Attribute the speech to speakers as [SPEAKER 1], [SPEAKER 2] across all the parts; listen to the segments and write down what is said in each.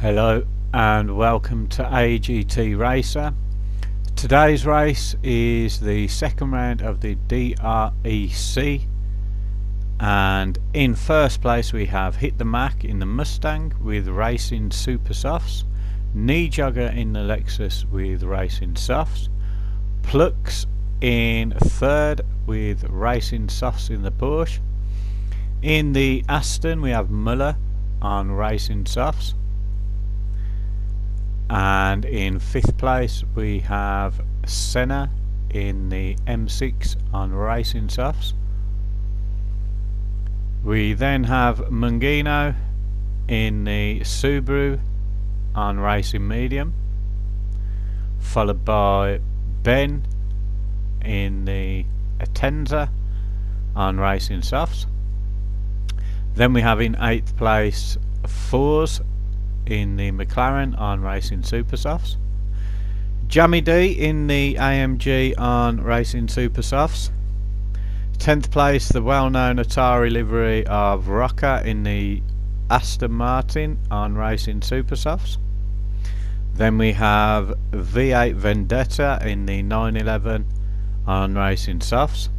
[SPEAKER 1] Hello and welcome to AGT Racer. Today's race is the second round of the DREC, and in first place we have Hit the Mac in the Mustang with Racing Super Softs, Knee Jogger in the Lexus with Racing Softs, Plux in third with Racing Softs in the Porsche. In the Aston we have Muller on Racing Softs, and in fifth place we have Senna in the M6 on Racing Softs. We then have Mungino in the Subaru on Racing Medium, followed by Ben in the Atenza on Racing Softs. Then we have in 8th place Fours in the McLaren on Racing Super Softs, Jammy D in the AMG on Racing Super Softs. 10th place the well-known Atari livery of Rocker in the Aston Martin on Racing Super Softs. Then we have V8 Vendetta in the 911 on Racing Softs,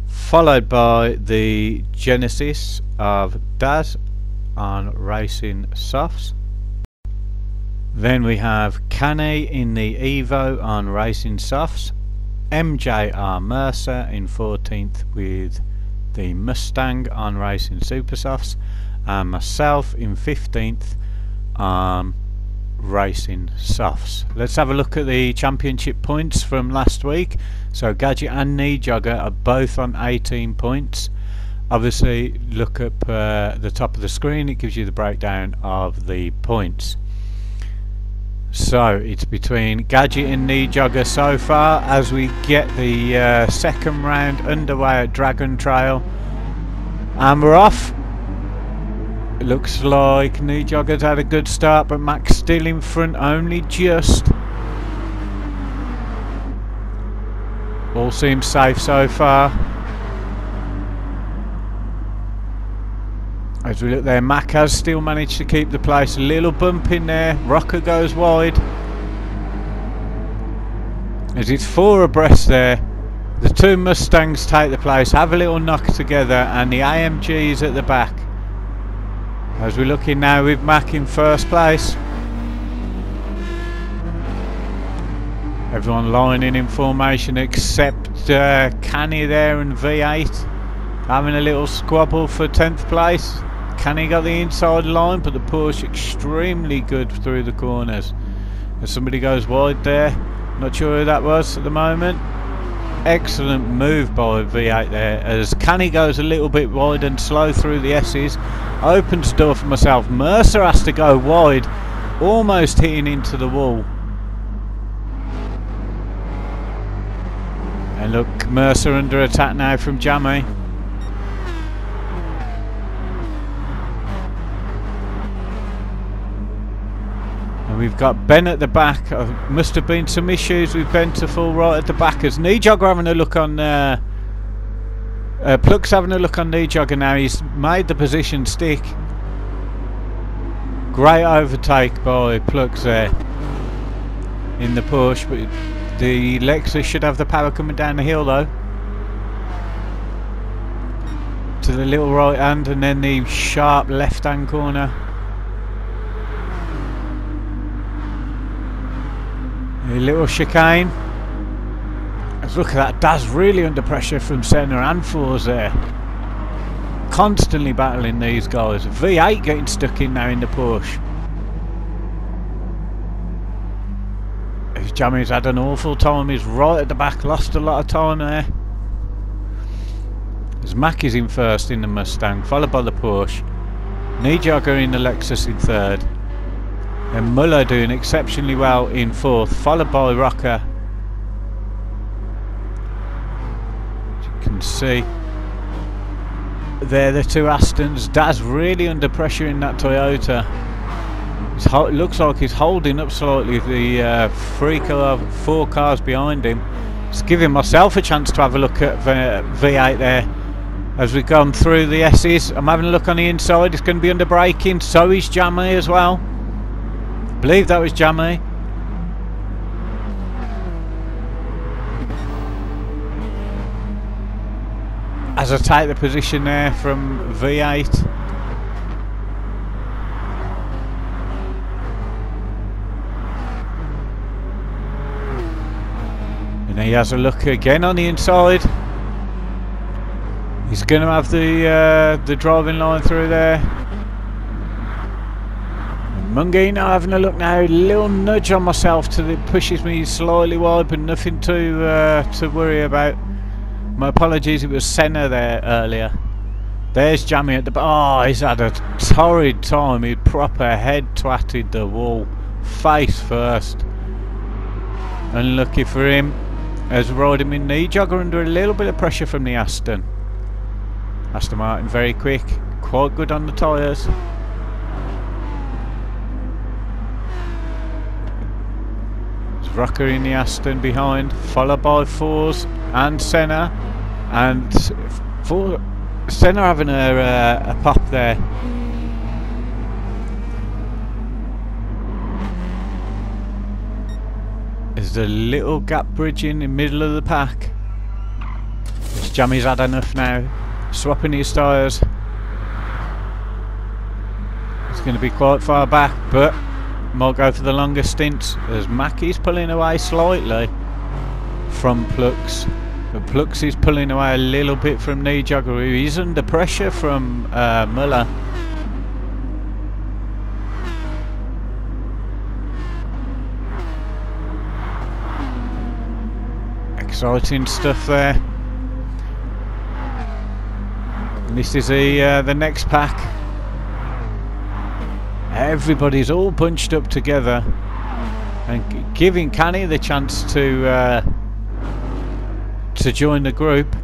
[SPEAKER 1] followed by the Genesis of Daz on Racing Softs. Then we have Canny in the Evo on Racing Softs, MJRMERCER in 14th with the Mustang on Racing Super Softs, and myself in 15th on Racing Softs. Let's have a look at the championship points from last week. So Gadget and Knee Jogger are both on 18 points. Obviously look up the top of the screen, it gives you the breakdown of the points. So it's between Gadget and Knee Jogger so far as we get the second round underway at Dragon Trail, and we're off. It looks like Knee Jogger's had a good start, but Mac's still in front, only just. All seems safe so far. As we look there, Mac has still managed to keep the place. A little bump in there, Rocker goes wide. As it's 4 abreast there, the two Mustangs take the place, have a little knock together, and the AMG's at the back. As we're looking now with Mac in first place. Everyone lining in formation except Canny there and V8 having a little squabble for 10th place. Canny got the inside line, but the Porsche extremely good through the corners. As somebody goes wide there, not sure who that was at the moment. Excellent move by V8 there, as Canny goes a little bit wide and slow through the S's. Opens door for myself. Mercer has to go wide, almost hitting into the wall. And look, Mercer under attack now from Jammy. And we've got Ben at the back. Must have been some issues with Ben to fall right at the back, as Knee Jogger having a look on Plux having a look on Knee Jogger now. He's made the position stick. Great overtake by Plux there in the Porsche, but the Lexus should have the power coming down the hill though. To the little right hand and then the sharp left hand corner. A little chicane. Let's look at that. Daz really under pressure from Senna and Fours there. Constantly battling these guys. V8 getting stuck in now in the Porsche. Jammy's had an awful time. He's right at the back, lost a lot of time there. As Mac is in first in the Mustang, followed by the Porsche. Knee Jogger in the Lexus in third. And Muller doing exceptionally well in fourth, followed by Rocker. As you can see, there the two Astons. Daz really under pressure in that Toyota. It looks like he's holding up slightly the 4 cars behind him. Just giving myself a chance to have a look at V8 there. As we've gone through the S's, I'm having a look on the inside. It's going to be under braking. So is Jammy as well. believe that was Jamie. As I take the position there from V8. And he has a look again on the inside. He's going to have the driving line through there. Mungino having a look now, a little nudge on myself till it pushes me slightly wide, but nothing to worry about. My apologies, it was Senna there earlier. There's Jamie at the oh, he's had a torrid time. He'd proper head twatted the wall, face first. Unlucky for him, as riding with knee jogger under a little bit of pressure from the Aston Martin. Very quick, quite good on the tyres. Rocker in the Aston behind, followed by Fours and Senna, and Senna having a pop there. There's a little gap bridge in the middle of the pack. Which Jamie's had enough now. Swapping his tyres. It's going to be quite far back, but might go for the longer stints as Mackie's pulling away slightly from Plux, but Plux is pulling away a little bit from knee jogger, who is under pressure from Muller. Exciting stuff there. And this is the next pack. Everybody's all bunched up together and giving Canny the chance to join the group.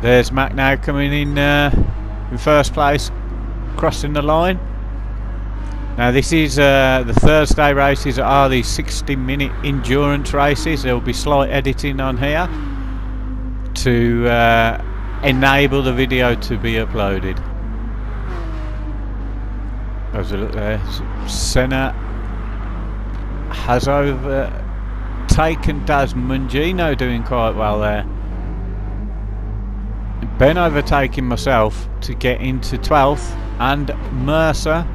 [SPEAKER 1] There's Mac now coming in first place, crossing the line. Now this is the Thursday races are the 60-minute endurance races. There will be slight editing on here to enable the video to be uploaded. There's a look there. Senna has overtaken Daz. Mungino doing quite well there. Ben overtaking myself to get into 12th, and Mercer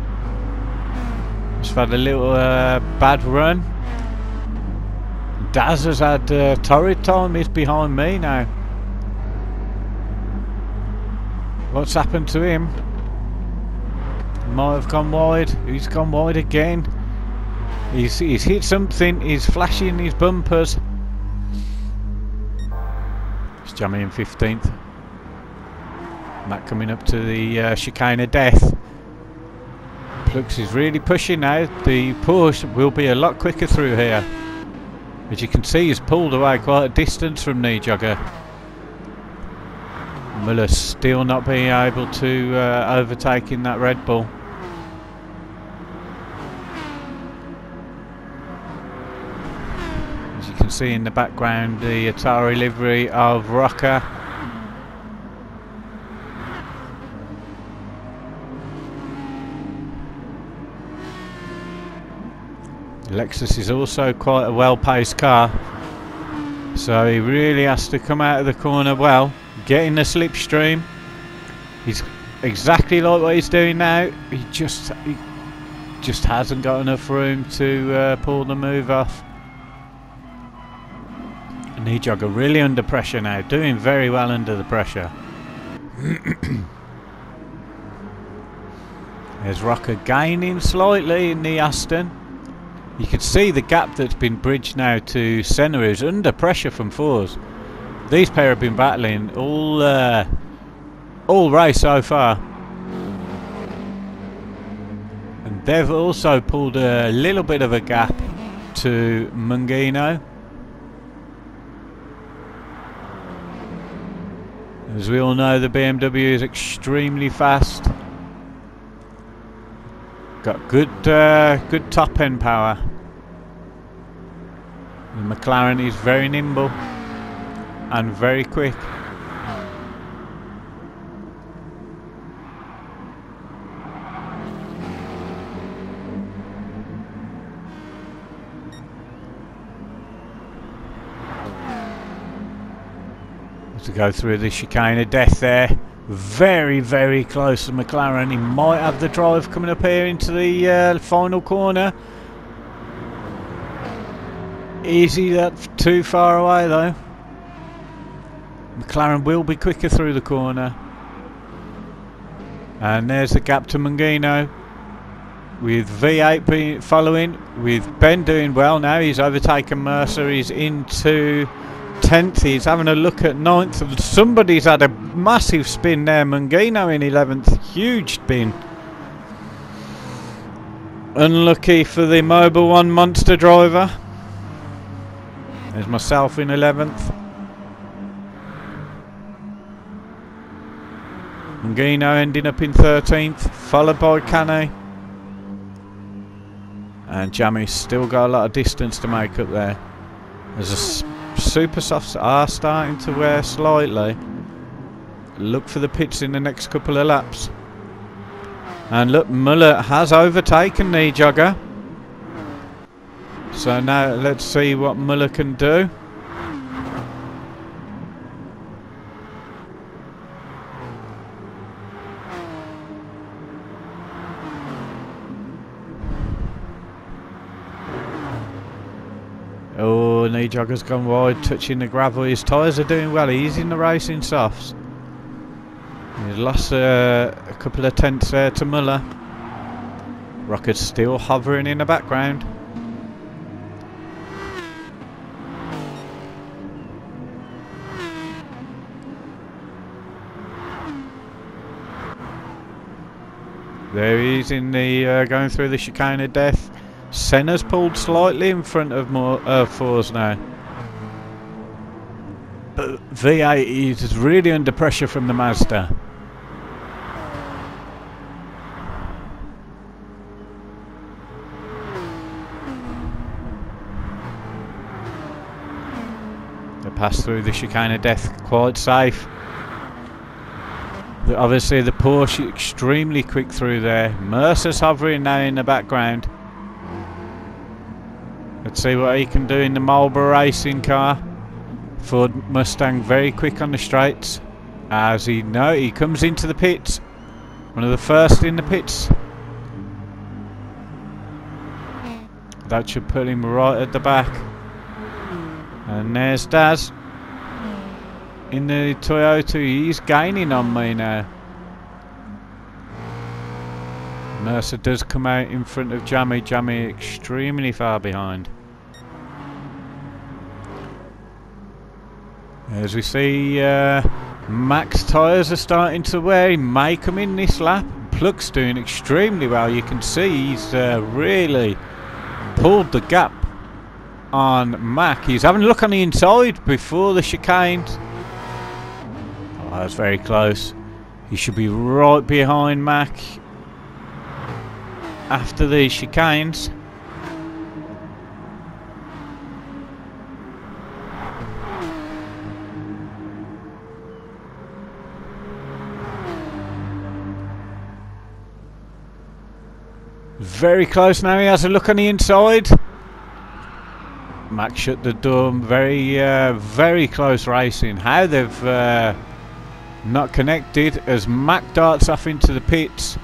[SPEAKER 1] just had a little bad run. Daz has had torrid time. He's behind me now. What's happened to him? Might have gone wide. He's gone wide again. He's hit something. He's flashing his bumpers. It's Jamie in 15th. Matt coming up to the chicane of death. Plux is really pushing now. The push will be a lot quicker through here. As you can see, he's pulled away quite a distance from knee jogger. Muller still not being able to overtake in that Red Bull. As you can see in the background, the Atari livery of Rocker. Lexus is also quite a well-paced car, so he really has to come out of the corner well, get in the slipstream. He's exactly like what he's doing now. He just hasn't got enough room to pull the move off. Knee jogger really under pressure now, doing very well under the pressure. There's Rocker gaining slightly in the Aston. You can see the gap that's been bridged now to Senna, who's under pressure from fours. These pair have been battling all race so far, and they've also pulled a little bit of a gap to Mungino. As we all know, the BMW is extremely fast. Got good top end power. The McLaren is very nimble and very quick. To go through the chicane of death there. Very, very close to McLaren. He might have the drive coming up here into the final corner. Is he that too far away though? McLaren will be quicker through the corner. And there's the gap to Mangino. With V8 following. With Ben doing well now. He's overtaken Mercer. He's into 10th. He's having a look at 9th. Somebody's had a massive spin there. Mangino in 11th. Huge spin. Unlucky for the Mobile One monster driver. There's myself in 11th. Mangino ending up in 13th. Followed by Cane. And Jammy's still got a lot of distance to make up there. There's a super softs are starting to wear slightly. Look for the pits in the next couple of laps. And look, Muller has overtaken the jogger. So now let's see what Muller can do. Oh, knee jogger's gone wide, touching the gravel. His tyres are doing well. He's in the racing softs. He's lost a couple of tenths there to Muller. Rocket's still hovering in the background. There he is in the going through the chicane of death. Senna's pulled slightly in front of Fours now. But V8 is really under pressure from the Mazda. They pass through the chicane of death quite safe. Obviously the Porsche extremely quick through there. Mercer's hovering now in the background. Let's see what he can do in the Marlboro racing car. Ford Mustang very quick on the straights. As he comes into the pits. One of the first in the pits. That should put him right at the back. And there's Daz in the Toyota. He's gaining on me now. Mercer does come out in front of Jammy. Jammy extremely far behind. As we see, Mac's tyres are starting to wear. He may come in this lap. Pluck's doing extremely well. You can see he's really pulled the gap on Mac. He's having a look on the inside before the chicane. Oh, that's very close. He should be right behind Mac after the chicanes. Very close now. He has a look on the inside. Mac shut the door. Very close racing. How they've not connected as Mac darts off into the pits.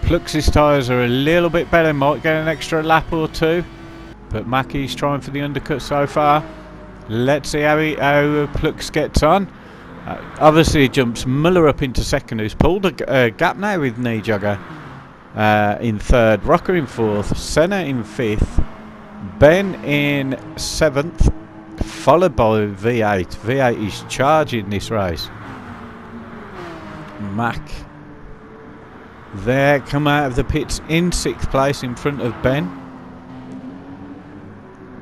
[SPEAKER 1] Plux's tyres are a little bit better. Might get an extra lap or two. But Mackie's trying for the undercut so far. Let's see how Plux gets on. Obviously he jumps Muller up into second, who's pulled a gap now with knee jogger in third. Rocker in fourth. Senna in fifth. Ben in 7th, followed by V8. V8 is charging this race. Mac there, come out of the pits in 6th place in front of Ben.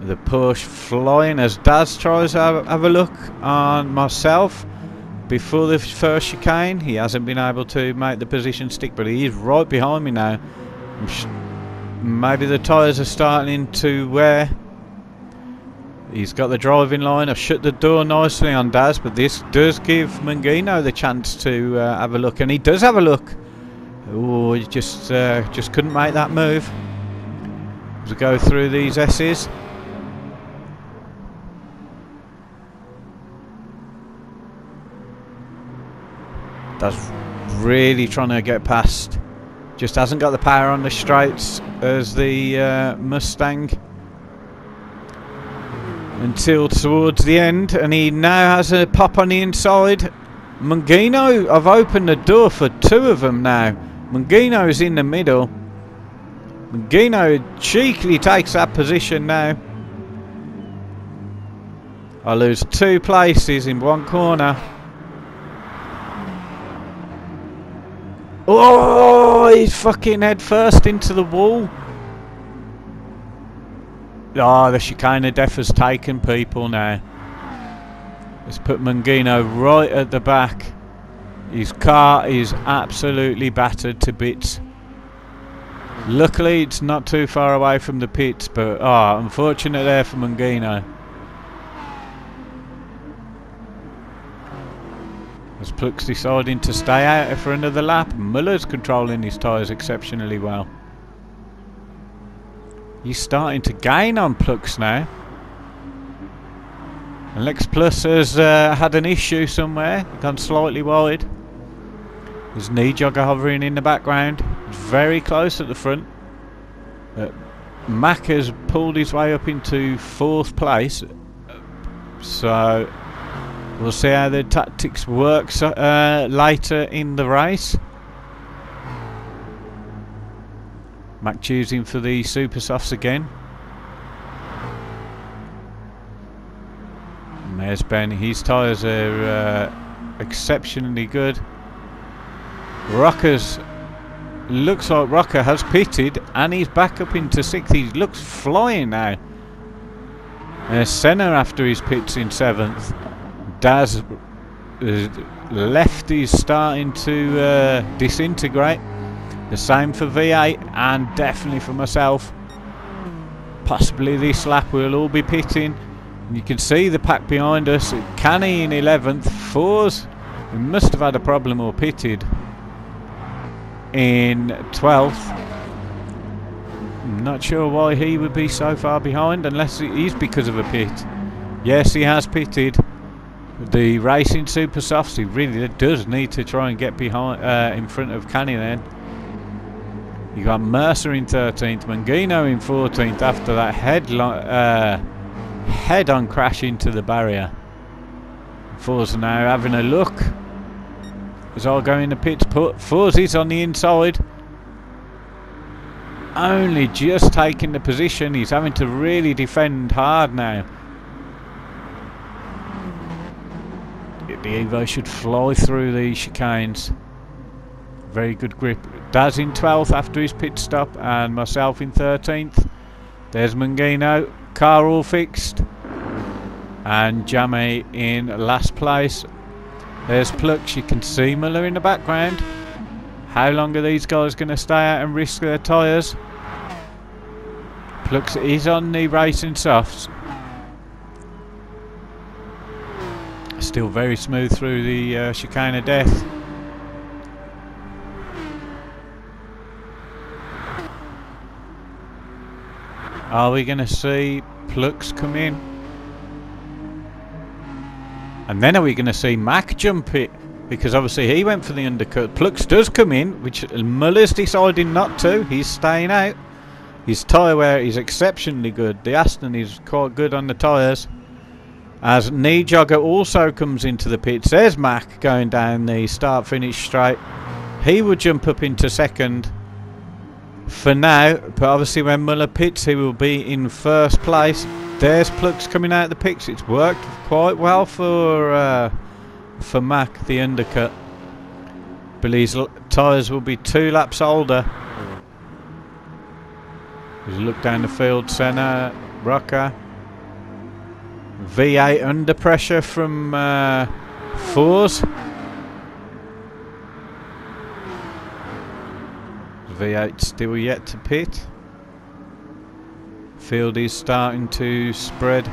[SPEAKER 1] The Porsche flying as Daz tries to have a look on myself before the first chicane. He hasn't been able to make the position stick, but he is right behind me now. Maybe the tyres are starting to wear. He's got the driving line. I've shut the door nicely on Daz, but this does give Mangino the chance to have a look, and he does have a look. Oh, he just couldn't make that move. To go through these S's. That's really trying to get past. Just hasn't got the power on the straights as the Mustang until towards the end, and he now has a pop on the inside. Mungino, I've opened the door for two of them now. Mungino's in the middle. Mungino cheekily takes that position now. I lose 2 places in one corner. Oh, he's fucking head first into the wall. Oh, the chicane of death has taken people now. Let's put Mungino right at the back. His car is absolutely battered to bits. Luckily, it's not too far away from the pits, but unfortunate there for Mungino. As Pluck's deciding to stay out for another lap, Muller's controlling his tyres exceptionally well. He's starting to gain on Pluck's now. And Lex Plus has had an issue somewhere, gone slightly wide. There's knee jogger hovering in the background, very close at the front. Mac has pulled his way up into 4th place, so we'll see how the tactics works later in the race. Mac choosing for the super softs again. And there's Ben. His tyres are exceptionally good. Rocker's looks like Rocker has pitted and he's back up into 6th. He looks flying now. Senna after his pits in 7th. Daz left is starting to disintegrate. The same for V8 and definitely for myself. Possibly this lap we'll all be pitting. And you can see the pack behind us. Canny in 11th. Fours, we must have had a problem or pitted in 12th. I'm not sure why he would be so far behind unless it is because of a pit. Yes, he has pitted. The racing super softs, he really does need to try and get behind in front of Canny then. You got Mercer in 13th, Mungino in 14th after that head-on crash into the barrier. Forza now having a look as I go in the pits. Forza's on the inside, only just taking the position. He's having to really defend hard now. The Evo should fly through these chicanes. Very good grip. Daz in 12th after his pit stop and myself in 13th. There's Mungino, car all fixed, and Jamie in last place. There's Pluck. You can see Muller in the background. How long are these guys going to stay out and risk their tyres? Pluck is on the racing softs. Still very smooth through the chicane of death. Are we going to see Plucks come in? And then are we going to see Mac jump it? Because obviously he went for the undercut. Plucks does come in, which Muller's deciding not to. He's staying out. His tyre wear is exceptionally good. The Aston is quite good on the tyres. As knee jogger also comes into the pits. There's Mac going down the start-finish straight. He would jump up into 2nd for now, but obviously when Muller pits he will be in 1st place. There's Plucks coming out of the pits. It's worked quite well for Mac, the undercut. But his tyres will be 2 laps older. As you look down the field, Senna, Rocker, V8 under pressure from Fours. V8 still yet to pit. Field is starting to spread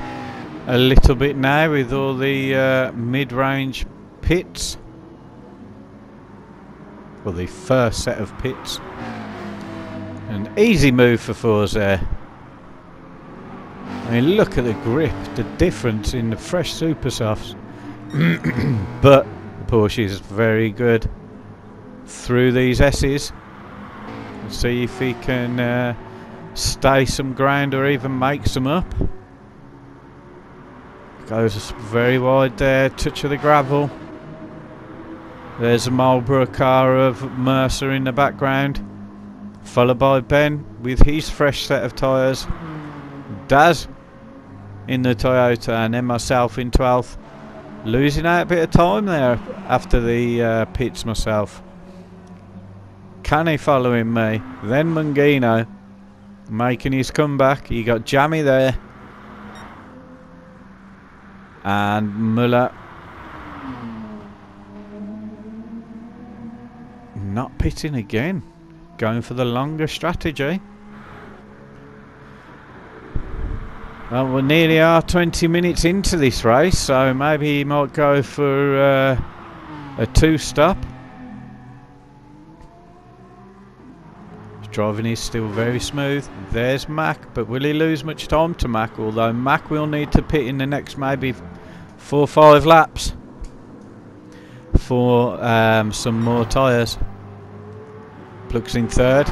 [SPEAKER 1] a little bit now with all the mid-range pits. Well, the first set of pits. An easy move for Fours there. I mean, look at the grip, the difference in the fresh super softs. But Porsche is very good through these S's. We'll see if he can stay some ground or even make some up. Goes very wide there, touch of the gravel. There's a Marlboro car of Mercer in the background, followed by Ben with his fresh set of tyres. Daz in the Toyota, and then myself in 12th. Losing out a bit of time there after the pits myself. Canny following me, then Mungino making his comeback. You got Jammy there, and Muller not pitting again, going for the longer strategy. Well, we nearly are 20 minutes into this race, so maybe he might go for a two-stop. His driving is still very smooth. There's Mac, but will he lose much time to Mac? Although Mac will need to pit in the next maybe 4 or 5 laps for some more tyres. Plugs in third.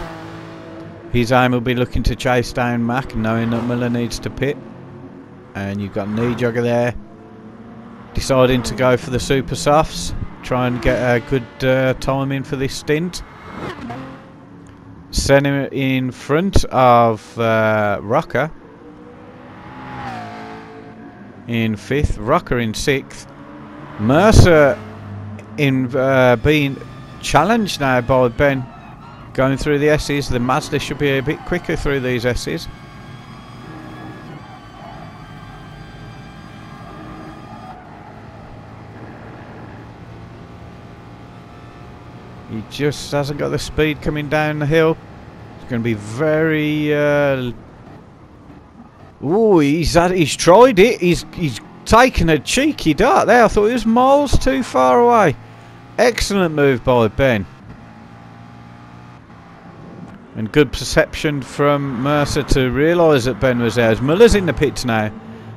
[SPEAKER 1] His aim will be looking to chase down Mac, knowing that Miller needs to pit. And you've got Knee Jogger there, deciding to go for the super softs, try and get a good time in for this stint. Senna in front of Rocker in 5th, Rocker in 6th. Mercer in being challenged now by Ben. Going through the S's, the Mazda should be a bit quicker through these S's. He just hasn't got the speed coming down the hill. It's going to be very... Ooh, he's tried it. He's taken a cheeky dart there. I thought he was miles too far away. Excellent move by Ben. And good perception from Mercer to realise that Ben was there. As Muller's in the pits now.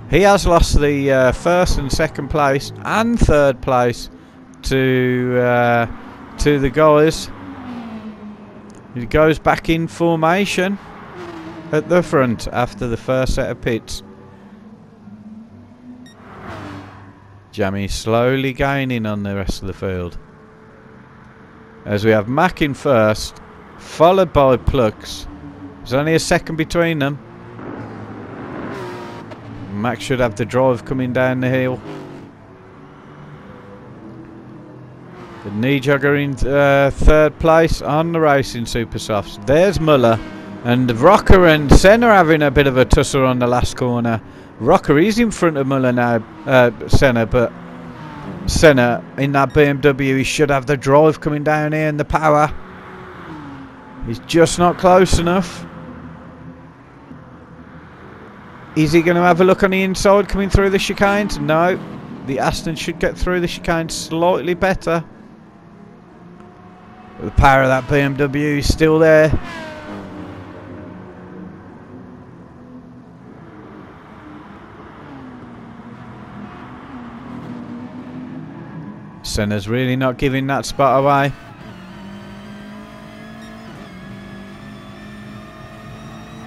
[SPEAKER 1] He has lost the first and second place and third place to the guys. He goes back in formation at the front after the first set of pits. Jammy slowly gaining on the rest of the field. As we have Mac in first, followed by Plux. There's only a second between them. Mac should have the drive coming down the hill. The Knee Jogger in third place on the racing super softs. There's Muller, and Rocker and Senna having a bit of a tussle on the last corner. Rocker is in front of Muller now, Senna, but Senna in that BMW, he should have the drive coming down here and the power. He's just not close enough. Is he going to have a look on the inside coming through the chicanes? No. The Aston should get through the chicanes slightly better. But the power of that BMW is still there. Senna's really not giving that spot away.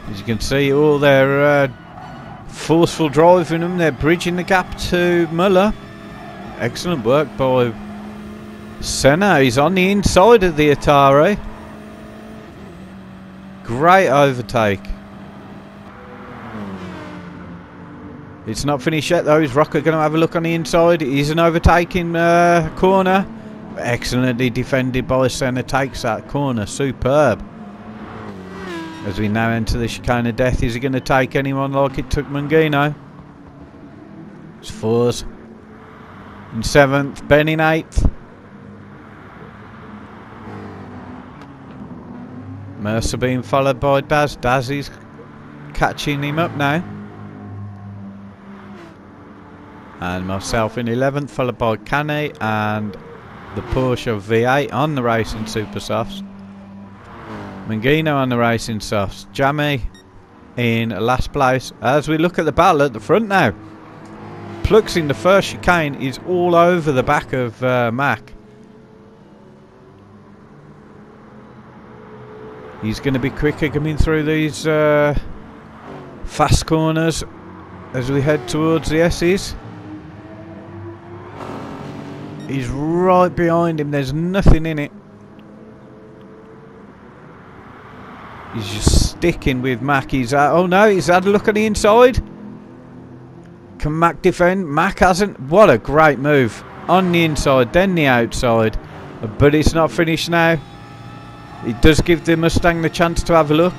[SPEAKER 1] As you can see, all their forceful driving them, they're bridging the gap to Muller. Excellent work by Senna. He's on the inside of the Atari. Great overtake. It's not finished yet though. Is Rocker going to have a look on the inside? It is an overtaking corner. Excellently defended by Senna. Takes that corner. Superb. As we now enter the chicane of death, is he going to take anyone like it took Mungino? It's 4s. In 7th, Ben in 8th. Mercer being followed by Daz. Daz is catching him up now. And myself in 11th, followed by Canny and the Porsche V8 on the racing super softs. Mungino on the racing softs. Jammy in last place. As we look at the battle at the front now. Plux in the first chicane is all over the back of Mac. He's going to be quicker coming through these fast corners as we head towards the S's. He's right behind him. There's nothing in it. He's just sticking with Mac. He's oh no, he's had a look at the inside. Can Mac defend? Mac hasn't. What a great move. On the inside, then the outside. But it's not finished now. It does give the Mustang the chance to have a look.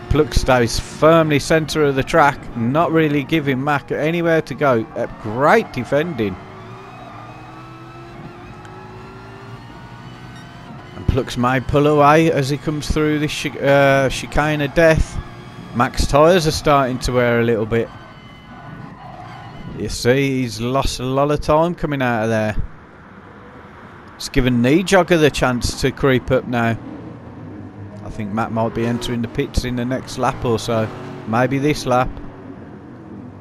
[SPEAKER 1] Plux stays firmly centre of the track, not really giving Mac anywhere to go. Great defending. And Plux may pull away as he comes through this chicane of death. Mac's tyres are starting to wear a little bit. You see, he's lost a lot of time coming out of there. It's given Knee Jogger the chance to creep up now. I think Matt might be entering the pits in the next lap or so. Maybe this lap.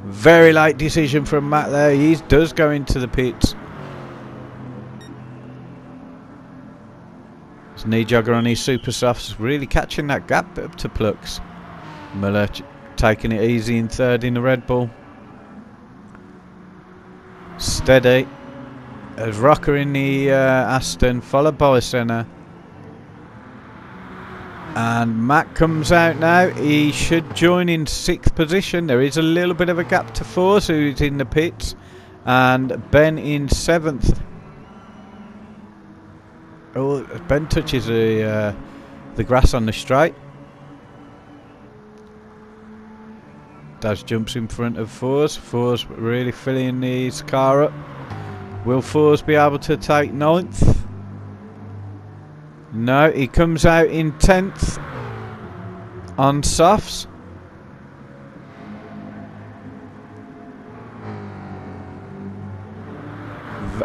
[SPEAKER 1] Very late decision from Matt there. He does go into the pits. His Knee Jogger on his super softs really catching that gap up to Plux. Muller taking it easy in third in the Red Bull. Steady. As Rocker in the Aston, followed by Senna. And Matt comes out now. He should join in 6th position. There is a little bit of a gap to Force, who's in the pits, and Ben in 7th. Oh, Ben touches the grass on the straight. Daz jumps in front of Force. Force really filling his car up. Will Force be able to take 9th? No, he comes out in 10th on softs.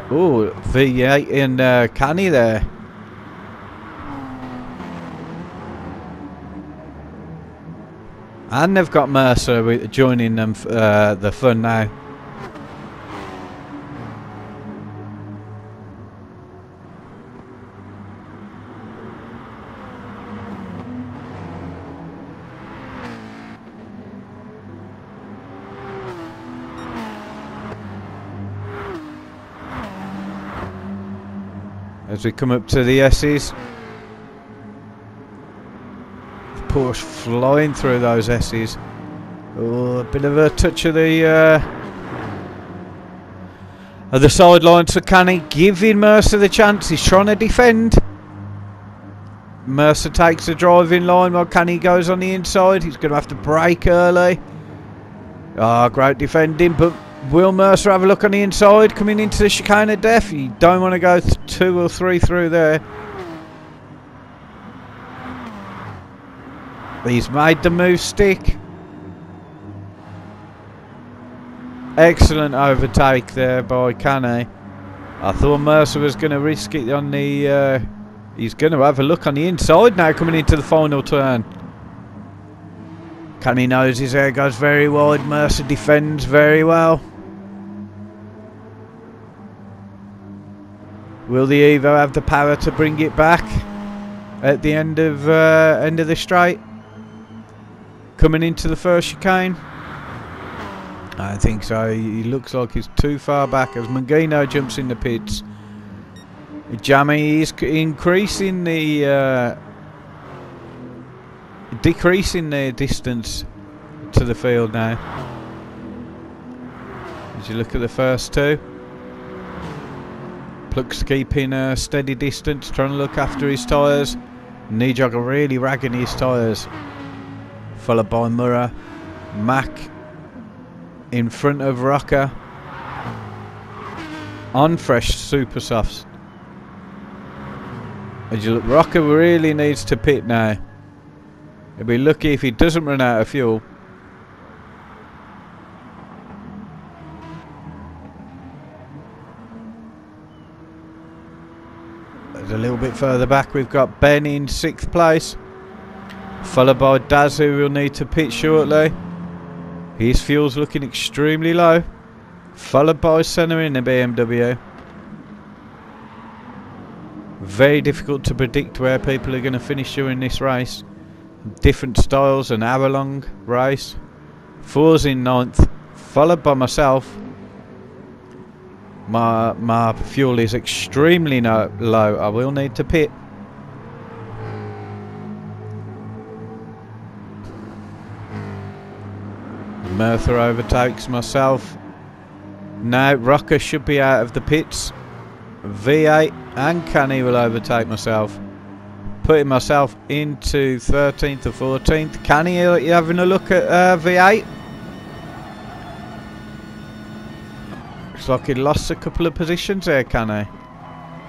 [SPEAKER 1] Oh, V8 in Canny there. And they've got Mercer joining them the fun now. As we come up to the S's, Porsche flying through those S's. Oh, a bit of a touch of the sidelines for Canny, giving Mercer the chance. He's trying to defend. Mercer takes the driving line while Canny goes on the inside. He's going to have to brake early. Ah, great defending, but will Mercer have a look on the inside coming into the chicane of death? You don't want to go 2 or 3 through there. He's made the move stick. Excellent overtake there by Canny. I thought Mercer was going to risk it on the... he's going to have a look on the inside now coming into the final turn. Canny knows his air goes very wide. Mercer defends very well. Will the Evo have the power to bring it back at the end of the straight? Coming into the first chicane? I think so. He looks like he's too far back as Mangino jumps in the pits. Jammy is increasing the decreasing the distance to the field now. As you look at the first two, Plux keeping a steady distance, trying to look after his tyres. Knee Jogger really ragging his tyres. Followed by Murrah. Mac in front of Rocker on fresh super softs. As you look, Rocker really needs to pit now. He'll be lucky if he doesn't run out of fuel. There's a little bit further back, we've got Ben in 6th place, followed by Daz, who will need to pit shortly. His fuel's looking extremely low. followed by Senna in the BMW. Very difficult to predict where people are going to finish during this race. Different styles, an hour long race. 4's in 9th, followed by myself. My fuel is extremely low. I will need to pit. Mercer overtakes myself. Now Rocker should be out of the pits. V8 and Canny will overtake myself, putting myself into 13th or 14th. Canny, are you having a look at V8? Looks like he lost a couple of positions there, Canny.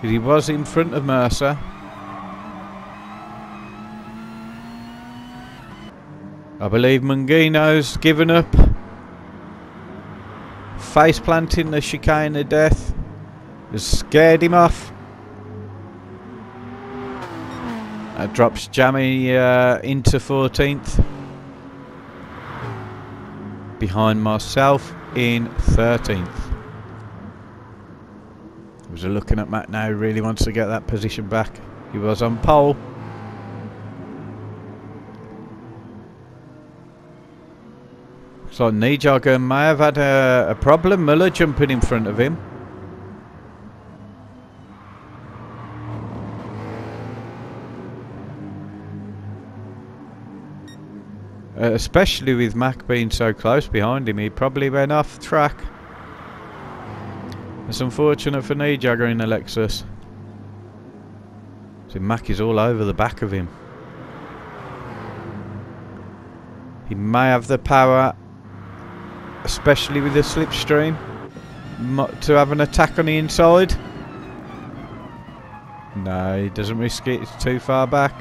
[SPEAKER 1] He was in front of Mercer. I believe Mungino's given up. Face planting the chicane of death has scared him off. That drops Jammy into 14th. Behind myself in 13th. I was looking at Matt now, really wants to get that position back. He was on pole. Looks like Nijogger may have had a problem. Muller jumping in front of him. Especially with Mac being so close behind him, he probably went off track. It's unfortunate for Nijogger in the Lexus. See, Mac is all over the back of him. He may have the power, especially with the slipstream, to have an attack on the inside. No, he doesn't risk it, it's too far back.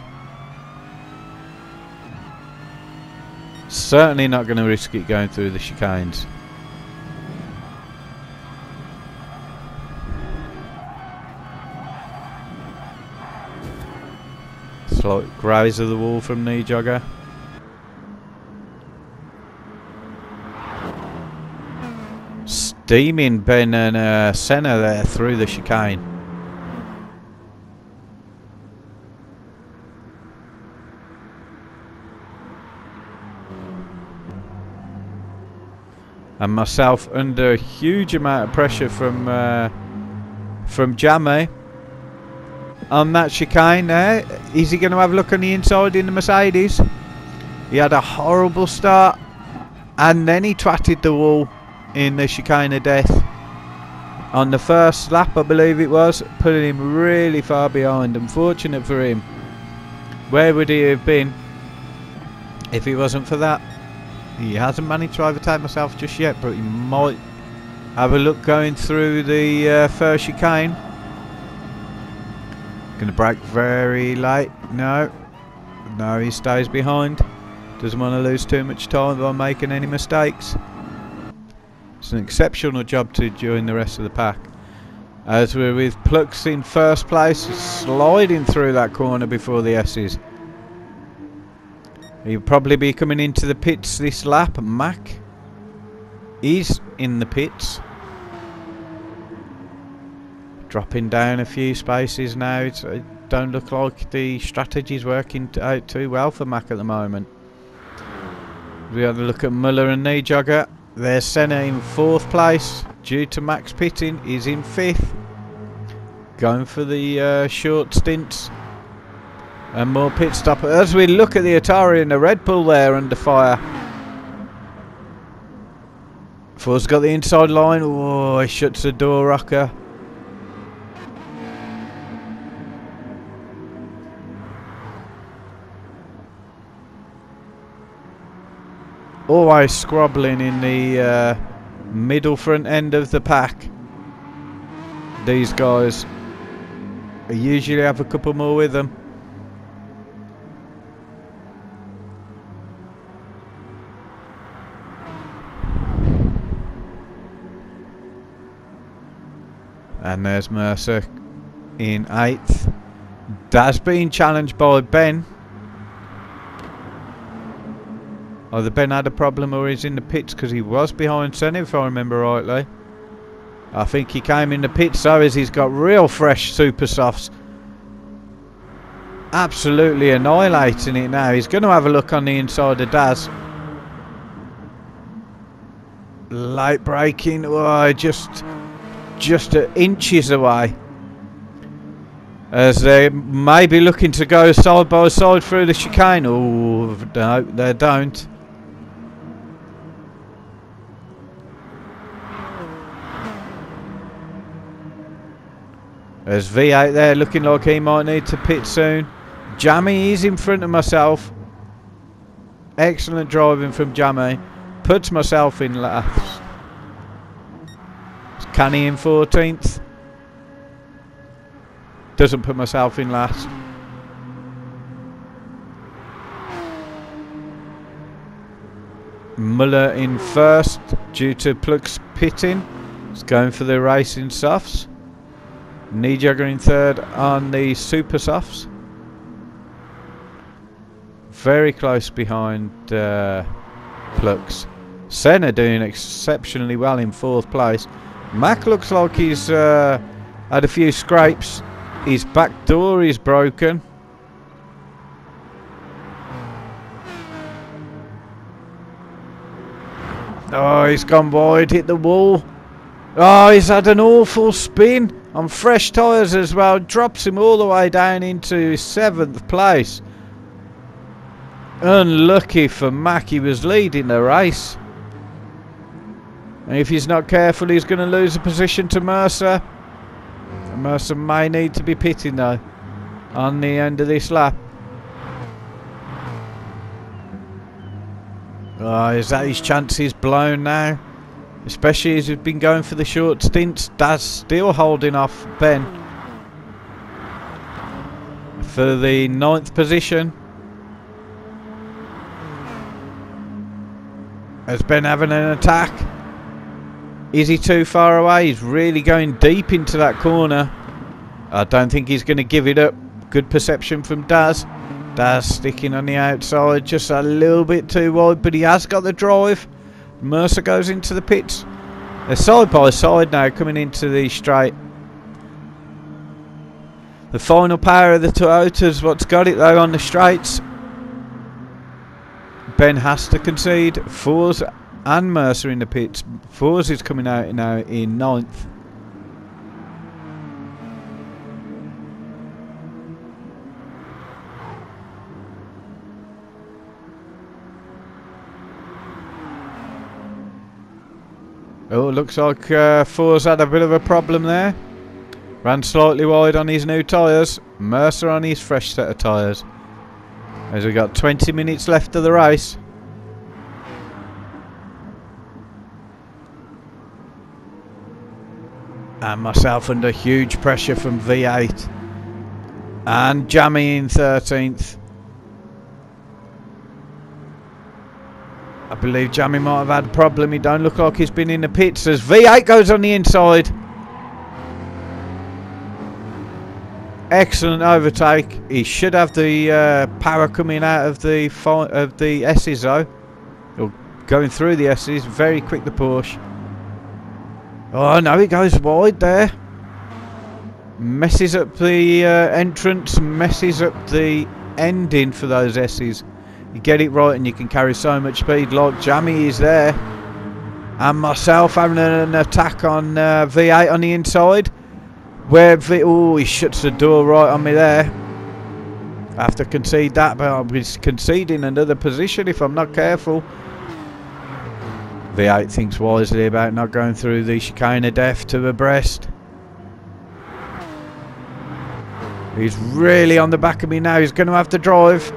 [SPEAKER 1] Certainly not going to risk it going through the chicanes. Slight graze of the wall from Nijogger. Steaming Ben and Senna there through the chicane. And myself under a huge amount of pressure from Jammy on that chicane there. Is he going to have a look on the inside in the Mercedes? He had a horrible start and then he twatted the wall in the chicane of death on the first lap, I believe it was, putting him really far behind. Unfortunate for him. Where would he have been if it wasn't for that? He hasn't managed to overtake myself just yet, but he might have a look going through the first chicane. Going to brake very late. No, he stays behind. Doesn't want to lose too much time by making any mistakes. It's an exceptional job to join the rest of the pack. As we're with Plux in first place, sliding through that corner before the S's. He'll probably be coming into the pits this lap. Mac is in the pits. Dropping down a few spaces now. It don't look like the strategy's working out too well for Mac at the moment. We have a look at Muller and Nijogger. There's Senna in 4th place. Due to Mac's pitting, is in 5th. Going for the short stints. And more pit stop. As we look at the Atari and the Red Bull there under fire. Ford's got the inside line. Oh, he shuts the door, Rocker. Always scrobbling in the middle front end of the pack. These guys usually have a couple more with them. And there's Mercer in 8th. That's being challenged by Ben. Either Ben had a problem or he's in the pits because he was behind Senna, if I remember rightly. I think he came in the pit so as he's got real fresh super softs. Absolutely annihilating it now. He's going to have a look on the inside of Daz. Late braking. Oh, just inches away. As they may be looking to go side by side through the chicane. Oh, no, they don't. There's V8 there looking like he might need to pit soon. Jammy is in front of myself. Excellent driving from Jammy. Puts myself in last. Is Canny in 14th? Doesn't put myself in last. Muller in first due to Plug's pitting. He's going for the racing softs. Kneejagger in third on the super softs. Very close behind Plux. Senna doing exceptionally well in fourth place. Mac looks like he's had a few scrapes. His back door is broken. Oh, he's gone wide, hit the wall. Oh, he's had an awful spin on fresh tyres as well. Drops him all the way down into 7th place. Unlucky for Mac, he was leading the race. And if he's not careful, he's going to lose a position to Mercer. Mercer may need to be pitting though on the end of this lap. Oh, is that his chances blown now? Especially as he's been going for the short stints. Daz still holding off Ben for the 9th position. Has Ben having an attack? Is he too far away? He's really going deep into that corner. I don't think he's going to give it up. Good perception from Daz. Daz sticking on the outside, just a little bit too wide, but he has got the drive. Mercer goes into the pits. They're side by side now, coming into the straight. The final power of the Toyota's what's got it though on the straights. Ben has to concede. Fours and Mercer in the pits. Fours is coming out now in 9th. Oh, looks like Fours had a bit of a problem there. Ran slightly wide on his new tyres. Mercer on his fresh set of tyres. As we got 20 minutes left of the race. And myself under huge pressure from V8. And Jammy in 13th. I believe Jammy might have had a problem. He don't look like he's been in the pits as V8 goes on the inside. Excellent overtake. He should have the power coming out of the S's though. Or going through the S's. Very quick the Porsche. Oh no, he goes wide there. Messes up the entrance. Messes up the ending for those S's. You get it right and you can carry so much speed like Jammy is there. And myself having an attack on V8 on the inside. Where he shuts the door right on me there. I have to concede that, but I'll be conceding another position if I'm not careful. V8 thinks wisely about not going through the chicane of death to abreast. He's really on the back of me now. He's going to have to drive.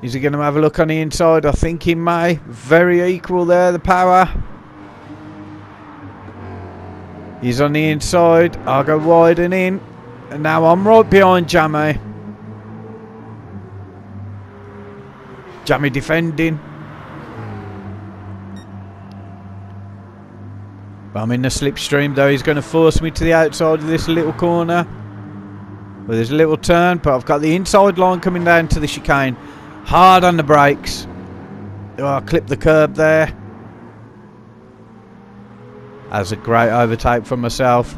[SPEAKER 1] Is he going to have a look on the inside? I think he may. Very equal there, the power. He's on the inside. I'll go wide and in. And now I'm right behind Jammy. Jammy defending. But I'm in the slipstream though. He's going to force me to the outside of this little corner. Well, there's a little turn, but I've got the inside line coming down to the chicane. Hard on the brakes. Oh, I clipped the curb there. As a great overtake from myself.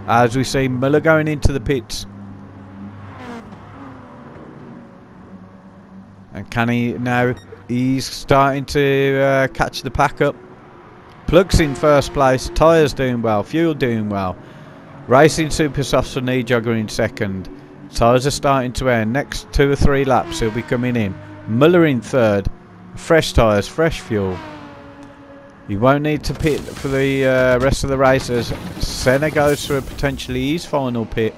[SPEAKER 1] As we see Miller going into the pits. And can he now? He's starting to catch the pack up. Plugs in first place. Tyres doing well. Fuel doing well. Racing Super Softs for Knee Jogger in second. Tyres are starting to air. Next 2 or 3 laps he'll be coming in. Muller in third. Fresh tyres, fresh fuel. He won't need to pit for the rest of the races. Senna goes for potentially his final pit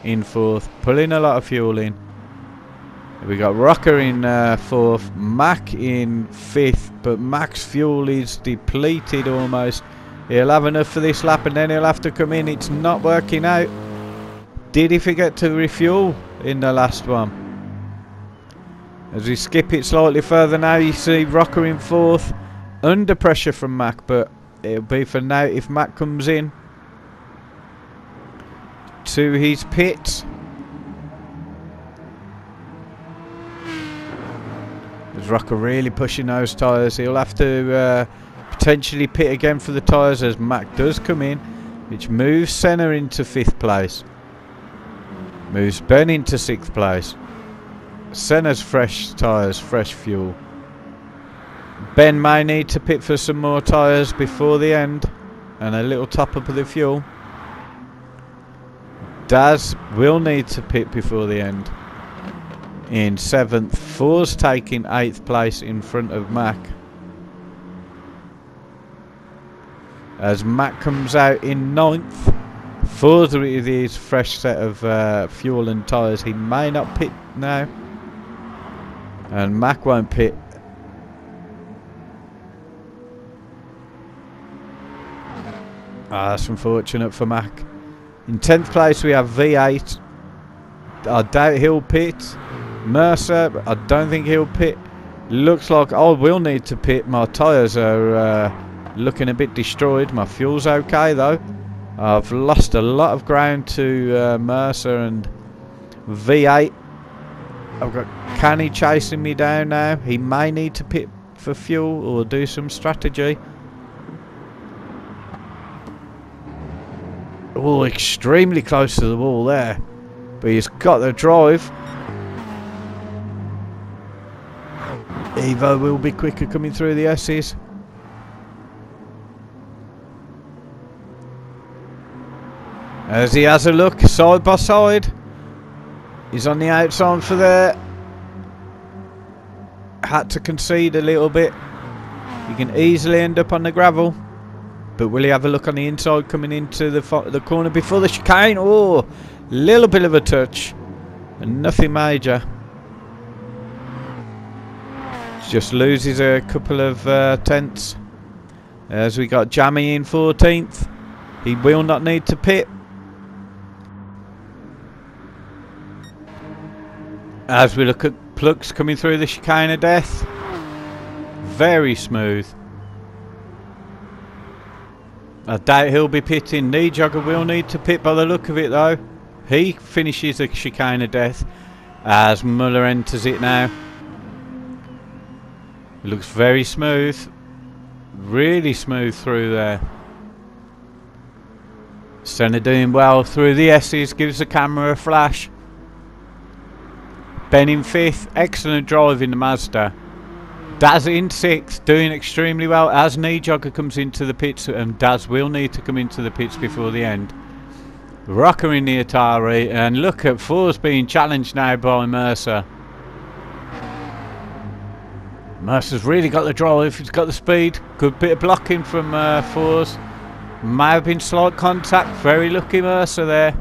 [SPEAKER 1] in fourth, pulling a lot of fuel in. We got Rocker in fourth, Mac in fifth, but Mac's fuel is depleted almost. He'll have enough for this lap and then he'll have to come in. It's not working out. Did he forget to refuel in the last one? As we skip it slightly further now, you see Rocker in fourth. Under pressure from Mac, but it'll be for now if Mac comes in to his pit. As Rocker really pushing those tyres, he'll have to potentially pit again for the tyres as Mac does come in, which moves Senna into 5th place. Moves Ben into 6th place. Senna's fresh tyres, fresh fuel. Ben may need to pit for some more tyres before the end and a little top up of the fuel. Daz will need to pit before the end in 7th. Four's taking 8th place in front of Mac. As Mac comes out in 9th. Four's with his fresh set of fuel and tyres. He may not pit now. And Mac won't pit. That's unfortunate for Mac. In 10th place we have V8. I doubt he'll pit. Mercer, I don't think he'll pit. Looks like I will need to pit. My tyres are looking a bit destroyed. My fuel's okay though. I've lost a lot of ground to Mercer and V8. I've got Canny chasing me down now. He may need to pit for fuel or do some strategy. Oh, extremely close to the wall there. But he's got the drive. Evo will be quicker coming through the S's. As he has a look side by side. He's on the outside for there. Had to concede a little bit. He can easily end up on the gravel. But will he have a look on the inside coming into the corner before the chicane? Oh, little bit of a touch. And nothing major. Just loses a couple of tenths. As we got Jammy in 14th. He will not need to pit. As we look at Plugs coming through the chicane of death. Very smooth. I doubt he'll be pitting. Knee Jogger will need to pit by the look of it though. He finishes the chicane of death as Muller enters it now. It looks very smooth. Really smooth through there. Senna doing well through the S's. Gives the camera a flash. Ben in 5th. Excellent drive in the Mazda. Daz in 6th, doing extremely well as Knee Jogger comes into the pits, and Daz will need to come into the pits before the end. Rocker in the Atari, and look at Fours being challenged now by Mercer. Mercer's really got the drive, he's got the speed. Good bit of blocking from Fours. May have been slight contact, very lucky Mercer there.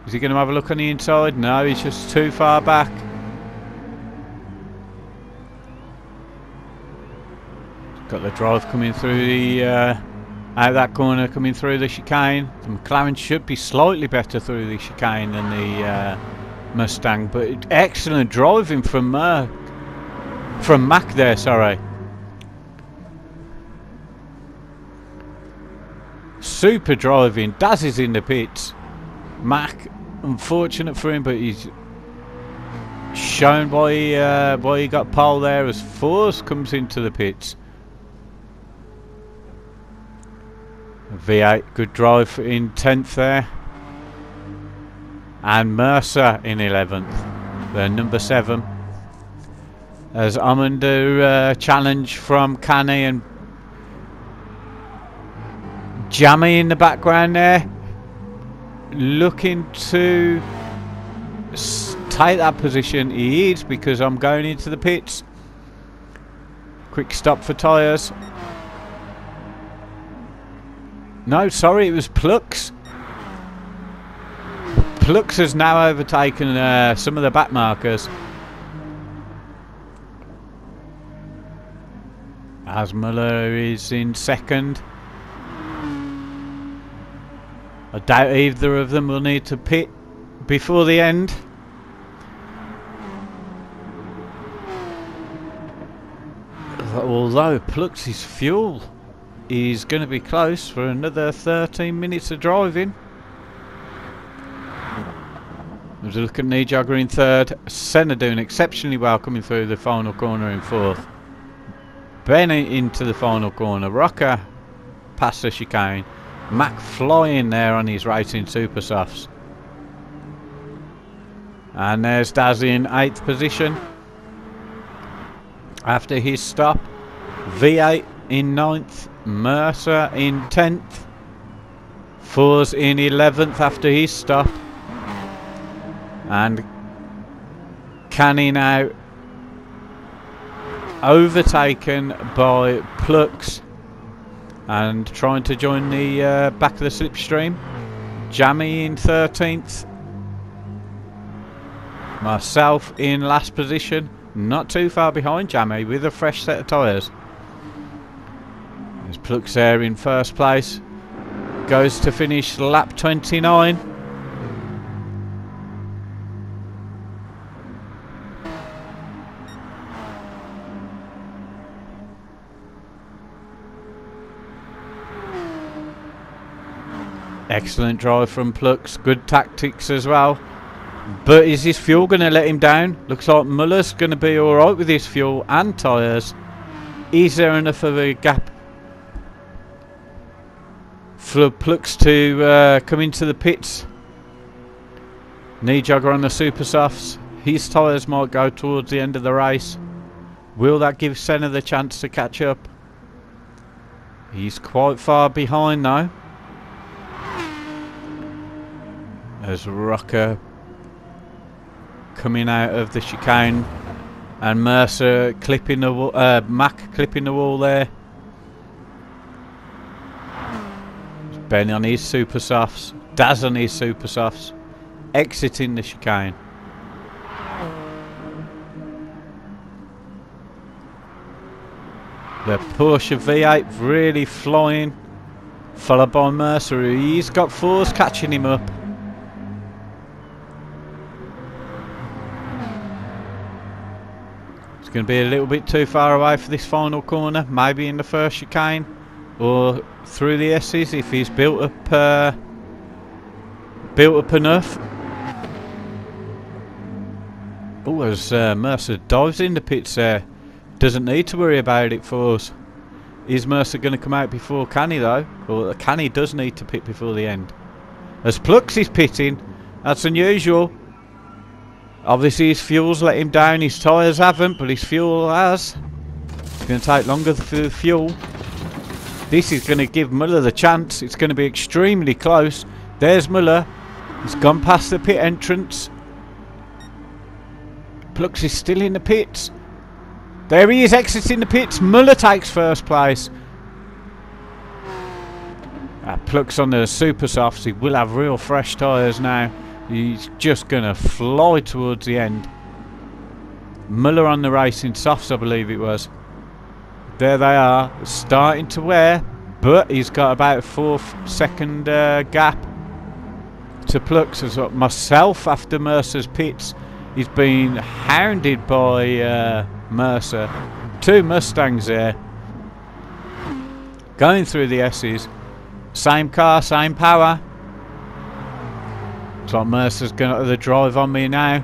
[SPEAKER 1] Is he going to have a look on the inside? No, he's just too far back. Got the drive coming through the out that corner, coming through the chicane. The McLaren should be slightly better through the chicane than the Mustang, but excellent driving from Mac there. Sorry, super driving. Daz is in the pits. Mac, unfortunate for him, but shown why he got pole there as Force comes into the pits. V8, good drive in 10th there. And Mercer in 11th, the number 7. As I'm under challenge from Canny and Jammy in the background there, looking to take that position. He is, because I'm going into the pits. Quick stop for tyres. No, sorry, it was Plux. Plux has now overtaken some of the back markers. As Muller is in second. I doubt either of them will need to pit before the end. Although Plux's fuel is going to be close for another 13 minutes of driving. There's a look at Nijogger in third. Senna doing exceptionally well coming through the final corner in fourth. Bennett into the final corner. Rocker past the chicane. Mac flying there on his racing super softs. And there's Daz in 8th position after his stop. V8 in 9th. Mercer in 10th. Fours in 11th after his stop. And Canny now overtaken by Plux and trying to join the back of the slipstream. Jammy in 13th. Myself in last position, not too far behind Jammy with a fresh set of tyres. There's Plux there in first place, goes to finish lap 29. Excellent drive from Plux, good tactics as well. But is his fuel going to let him down? Looks like Muller's going to be alright with his fuel and tyres. Is there enough of a gap for Plux to come into the pits? Nijogger on the super softs. His tyres might go towards the end of the race. Will that give Senna the chance to catch up? He's quite far behind though. As Rocker coming out of the chicane and Mercer clipping the wall, Mac clipping the wall there. Ben on his super softs, Daz on his super softs, exiting the chicane. The Porsche V8 really flying, followed by Mercer. He's got fours catching him up. Going to be a little bit too far away for this final corner, maybe in the first chicane or through the S's if he's built up enough. Oh, as Mercer dives in the pits there, doesn't need to worry about it for us. Is Mercer going to come out before Canny though? Or Canny does need to pit before the end. As Plux is pitting, that's unusual. Obviously his fuel's let him down, his tyres haven't, but his fuel has. It's going to take longer for the fuel. This is going to give Muller the chance. It's going to be extremely close. There's Muller. He's gone past the pit entrance. Plux is still in the pits. There he is, exiting the pits. Muller takes first place. Plux on the super softs. He will have real fresh tyres now. He's just going to fly towards the end. Muller on the racing softs, I believe it was. There they are, starting to wear, but he's got about a 4-second gap to Plux. As well. Myself, after Mercer's pits, he's been hounded by Mercer. Two Mustangs there, going through the S's. Same car, same power. Looks like Mercer's going to the drive on me now.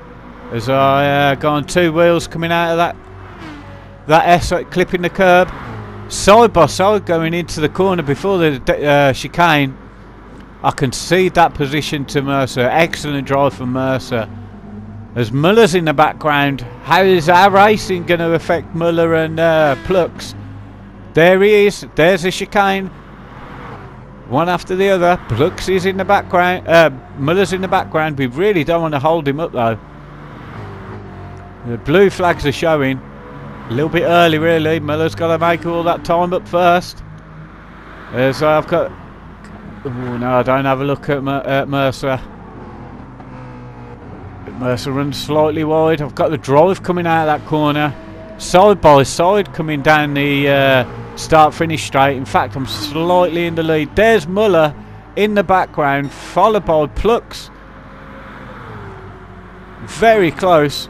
[SPEAKER 1] as I go on two wheels coming out of that S, clipping the curb. Side by side going into the corner before the chicane. I concede that position to Mercer. Excellent drive from Mercer. As Muller's in the background, how is our racing going to affect Muller and Plux? There he is. There's a chicane. One after the other. Plux is in the background. Muller's in the background. We really don't want to hold him up though. The blue flags are showing. A little bit early really. Muller's got to make all that time up first. So I've got... Oh no, I don't have a look at Mercer. Mercer runs slightly wide. I've got the drive coming out of that corner. Side by side coming down the start-finish straight. In fact, I'm slightly in the lead. There's Muller in the background, followed by Plux. Very close.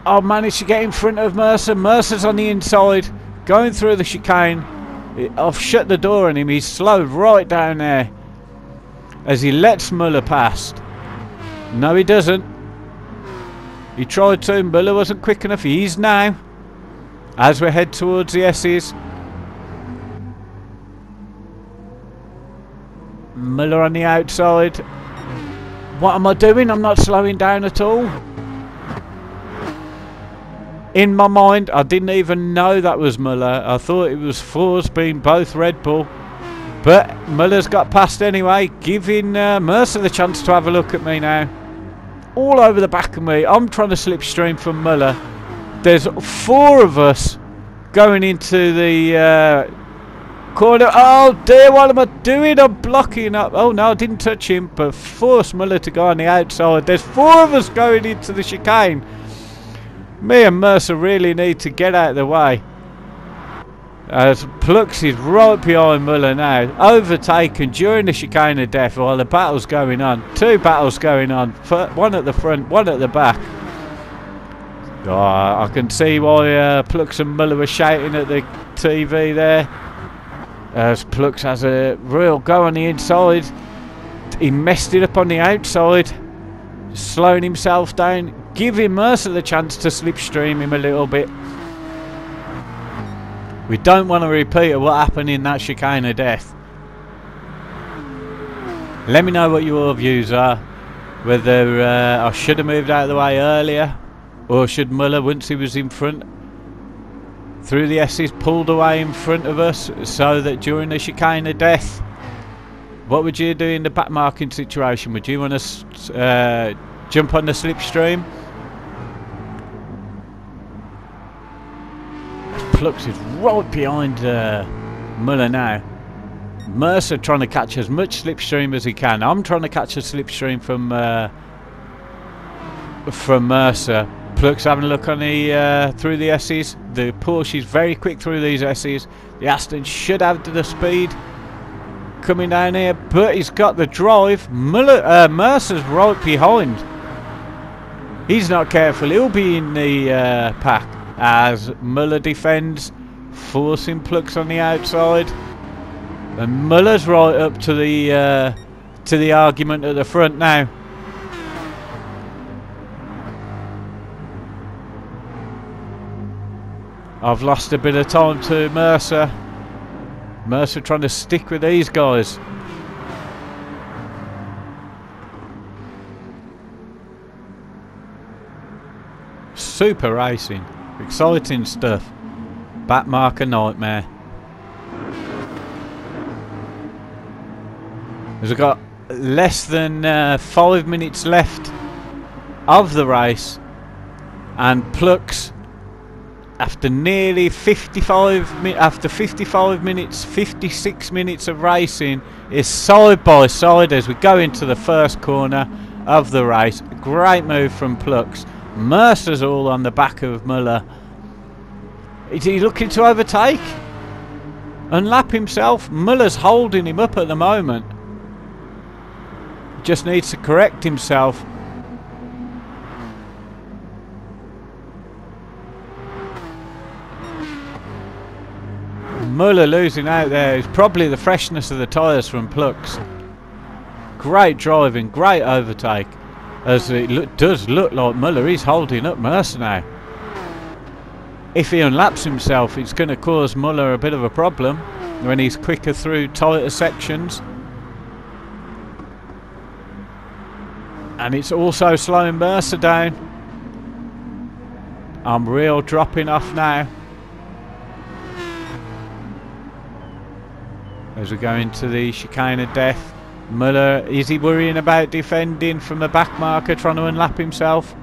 [SPEAKER 1] I managed to get in front of Mercer. Mercer's on the inside, going through the chicane. I've shut the door on him. He's slowed right down there as he lets Muller past. No, he doesn't. He tried to. Muller wasn't quick enough. He is now. As we head towards the S's. Muller on the outside. What am I doing? I'm not slowing down at all. In my mind, I didn't even know that was Muller. I thought it was Force being both Red Bull. But Muller's got past anyway, giving Mercer the chance to have a look at me now. All over the back of me. I'm trying to slipstream from Muller. There's four of us going into the corner. Oh dear, what am I doing? I'm blocking up. Oh no, I didn't touch him, but forced Muller to go on the outside. There's four of us going into the chicane. Me and Mercer really need to get out of the way. As Plux is right behind Muller now, overtaken during the chicane of death while the battle's going on. Two battles going on, one at the front, one at the back. Oh, I can see why Plux and Muller were shouting at the TV there. As Plux has a real go on the inside. He messed it up on the outside, slowing himself down, giving Mercer the chance to slipstream him a little bit. We don't want to repeat what happened in that chicane of death. Let me know what your views are. Whether I should have moved out of the way earlier, or should Muller, once he was in front through the S's, pulled away in front of us so that during the chicane of death, what would you do in the backmarking situation? Would you want to jump on the slipstream? Plux is right behind Muller now. Mercer trying to catch as much slipstream as he can. I'm trying to catch a slipstream from Mercer. Plux having a look on the through the S's. The Porsche is very quick through these S's. The Aston should have the speed coming down here, but he's got the drive. Mercer's right behind. He's not careful. He'll be in the pack as Muller defends, forcing Plux on the outside. And Muller's right up to the argument at the front now. I've lost a bit of time to Mercer. Mercer trying to stick with these guys. Super racing. Exciting stuff. Backmarker nightmare. As we've got less than 5 minutes left of the race, and Plux, after nearly 55 minutes, 56 minutes of racing, is side by side as we go into the first corner of the race. Great move from Plux. Mercer's all on the back of Muller. Is he looking to overtake? Unlap himself? Muller's holding him up at the moment. Just needs to correct himself. Muller losing out there. It's probably the freshness of the tyres from Plux. Great driving, great overtake. as it does look like Muller is holding up Mercer now. If he unlaps himself, it's going to cause Muller a bit of a problem when he's quicker through tighter sections. And it's also slowing Mercer down. I'm real dropping off now. As we go into the chicane of death. Muller, is he worrying about defending from the back marker, trying to unlap himself?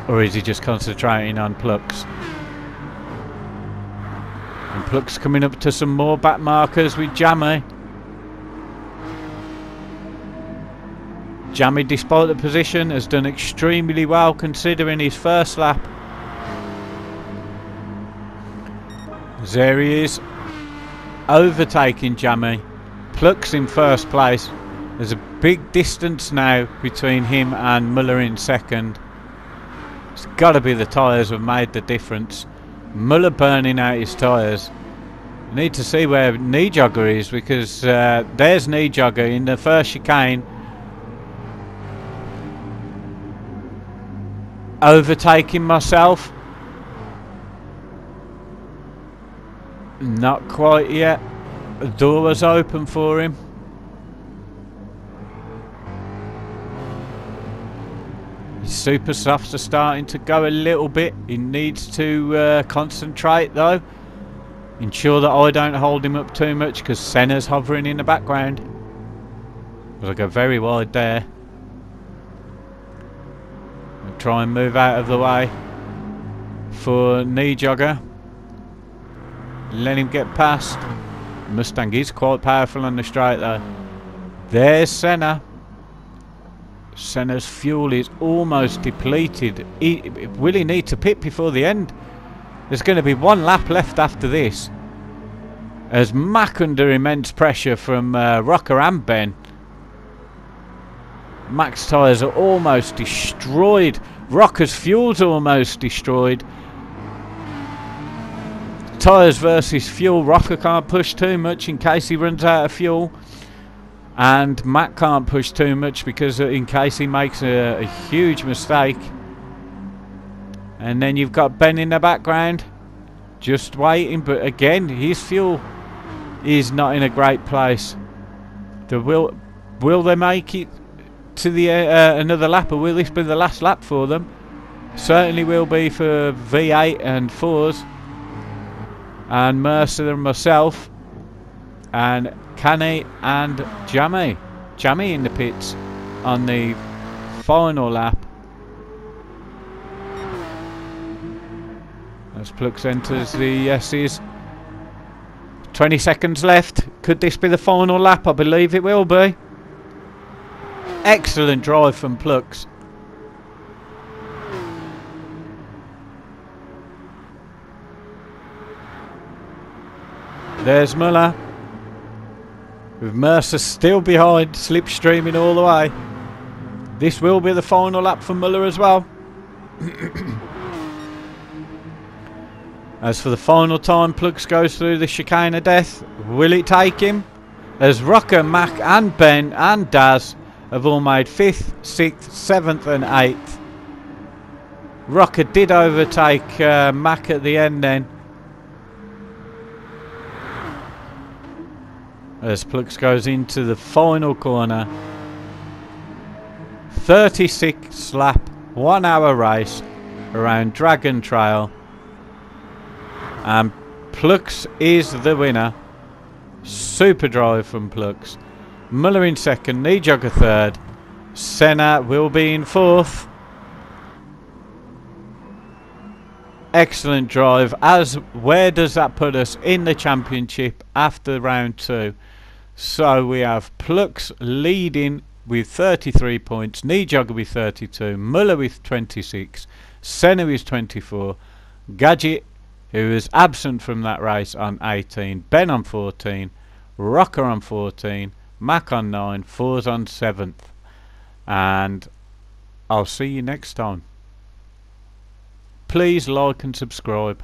[SPEAKER 1] Or is he just concentrating on Plux? And Plux coming up to some more back markers with Jammy. Jammy, despite the position, has done extremely well considering his first lap. There he is, overtaking Jammy. Plux in first place. There's a big distance now between him and Muller in second. It's got to be the tyres have made the difference. Muller burning out his tyres. I need to see where Knee Jogger is, because there's Knee Jogger in the first chicane. Overtaking myself. Not quite yet. The door was open for him. His super softs are starting to go a little bit. He needs to concentrate though. Ensure that I don't hold him up too much, because Senna's hovering in the background. I'll go very wide there. I'll try and move out of the way for Knee Jogger. Let him get past. Mustang is quite powerful on the straight though. There's Senna. Senna's fuel is almost depleted. Will he need to pit before the end? There's going to be one lap left after this. As Mac under immense pressure from Rocker and Ben. Mac's tyres are almost destroyed. Rocker's fuel's almost destroyed. Tyres versus fuel. Rocker can't push too much in case he runs out of fuel. And Mac can't push too much because in case he makes a huge mistake. And then you've got Ben in the background just waiting, but again his fuel is not in a great place. Will they make it to the another lap, or will this be the last lap for them? Certainly will be for V8 and 4s and Mercer and myself and Canny and Jammy. Jammy in the pits on the final lap. As Plux enters the S's. 20 seconds left. Could this be the final lap? I believe it will be. Excellent drive from Plux. There's Muller. With Mercer still behind, slipstreaming all the way. This will be the final lap for Muller as well. As for the final time Plux goes through the chicane of death, will it take him? As Rocker, Mac and Ben and Daz have all made 5th, 6th, 7th and 8th. Rocker did overtake Mac at the end then. As Plux goes into the final corner. 36 lap, 1 hour race around Dragon Trail. And Plux is the winner. Super drive from Plux. Muller in second, Knee Jogger third. Senna will be in fourth. Excellent drive. Where does that put us in the championship after round 2? So we have Plux leading with 33 points, Knee Jogger with 32, Muller with 26, Senna with 24, Gadget, who is absent from that race, on 18, Ben on 14, Rocker on 14, Mac on 9, 4's on 7th. And I'll see you next time. Please like and subscribe.